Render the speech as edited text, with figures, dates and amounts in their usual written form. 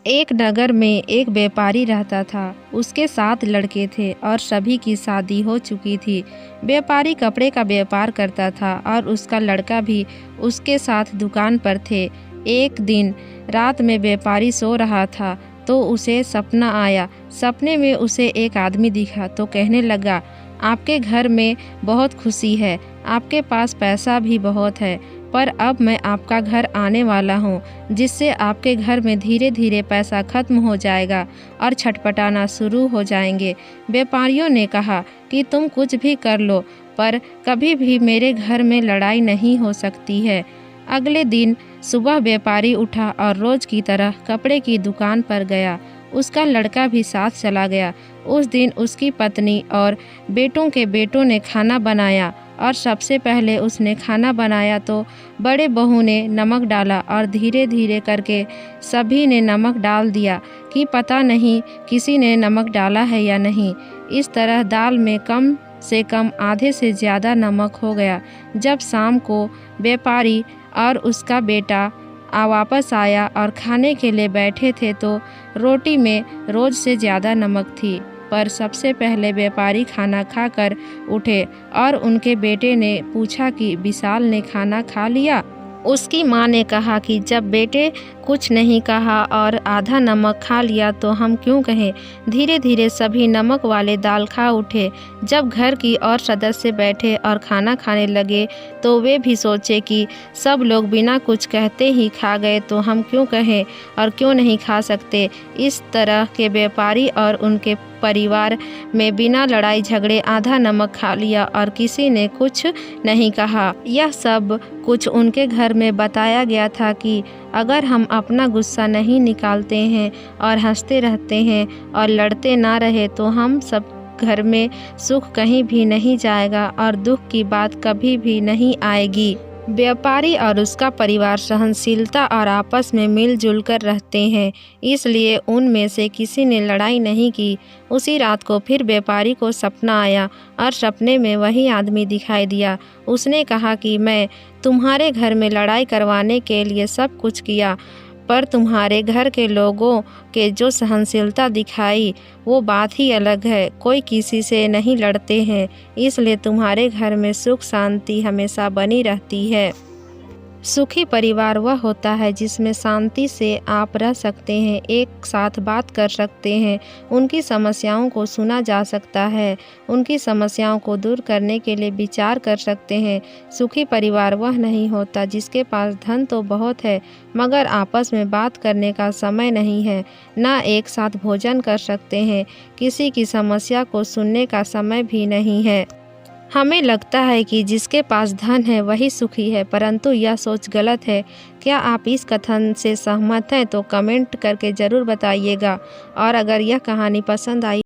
एक नगर में एक व्यापारी रहता था। उसके 7 लड़के थे और सभी की शादी हो चुकी थी। व्यापारी कपड़े का व्यापार करता था और उसका लड़का भी उसके साथ दुकान पर थे। एक दिन रात में व्यापारी सो रहा था तो उसे सपना आया। सपने में उसे एक आदमी दिखा तो कहने लगा, आपके घर में बहुत खुशी है, आपके पास पैसा भी बहुत है, पर अब मैं आपका घर आने वाला हूँ, जिससे आपके घर में धीरे धीरे पैसा खत्म हो जाएगा और छटपटाना शुरू हो जाएंगे। व्यापारियों ने कहा कि तुम कुछ भी कर लो, पर कभी भी मेरे घर में लड़ाई नहीं हो सकती है। अगले दिन सुबह व्यापारी उठा और रोज की तरह कपड़े की दुकान पर गया। उसका लड़का भी साथ चला गया। उस दिन उसकी पत्नी और बेटों के बेटों ने खाना बनाया और सबसे पहले उसने खाना बनाया तो बड़े बहू ने नमक डाला और धीरे धीरे करके सभी ने नमक डाल दिया कि पता नहीं किसी ने नमक डाला है या नहीं। इस तरह दाल में कम से कम आधे से ज़्यादा नमक हो गया। जब शाम को व्यापारी और उसका बेटा वापस आया और खाने के लिए बैठे थे तो रोटी में रोज से ज़्यादा नमक थी। पर सबसे पहले व्यापारी खाना खाकर उठे और उनके बेटे ने पूछा कि विशाल ने खाना खा लिया। उसकी माँ ने कहा कि जब बेटे कुछ नहीं कहा और आधा नमक खा लिया तो हम क्यों कहें। धीरे धीरे सभी नमक वाले दाल खा उठे। जब घर की और सदस्य बैठे और खाना खाने लगे तो वे भी सोचे कि सब लोग बिना कुछ कहते ही खा गए तो हम क्यों कहें और क्यों नहीं खा सकते। इस तरह के व्यापारी और उनके परिवार में बिना लड़ाई झगड़े आधा नमक खा लिया और किसी ने कुछ नहीं कहा। यह सब कुछ उनके घर में बताया गया था कि अगर हम अपना गुस्सा नहीं निकालते हैं और हंसते रहते हैं और लड़ते ना रहे तो हम सब घर में सुख कहीं भी नहीं जाएगा और दुख की बात कभी भी नहीं आएगी। व्यापारी और उसका परिवार सहनशीलता और आपस में मिलजुल कर रहते हैं, इसलिए उनमें से किसी ने लड़ाई नहीं की। उसी रात को फिर व्यापारी को सपना आया और सपने में वही आदमी दिखाई दिया। उसने कहा कि मैं तुम्हारे घर में लड़ाई करवाने के लिए सब कुछ किया, पर तुम्हारे घर के लोगों के जो सहनशीलता दिखाई वो बात ही अलग है। कोई किसी से नहीं लड़ते हैं, इसलिए तुम्हारे घर में सुख शांति हमेशा बनी रहती है। सुखी परिवार वह होता है जिसमें शांति से आप रह सकते हैं, एक साथ बात कर सकते हैं, उनकी समस्याओं को सुना जा सकता है, उनकी समस्याओं को दूर करने के लिए विचार कर सकते हैं। सुखी परिवार वह नहीं होता जिसके पास धन तो बहुत है मगर आपस में बात करने का समय नहीं है, ना एक साथ भोजन कर सकते हैं, किसी की समस्या को सुनने का समय भी नहीं है। हमें लगता है कि जिसके पास धन है वही सुखी है, परंतु यह सोच गलत है। क्या आप इस कथन से सहमत हैं तो कमेंट करके ज़रूर बताइएगा। और अगर यह कहानी पसंद आई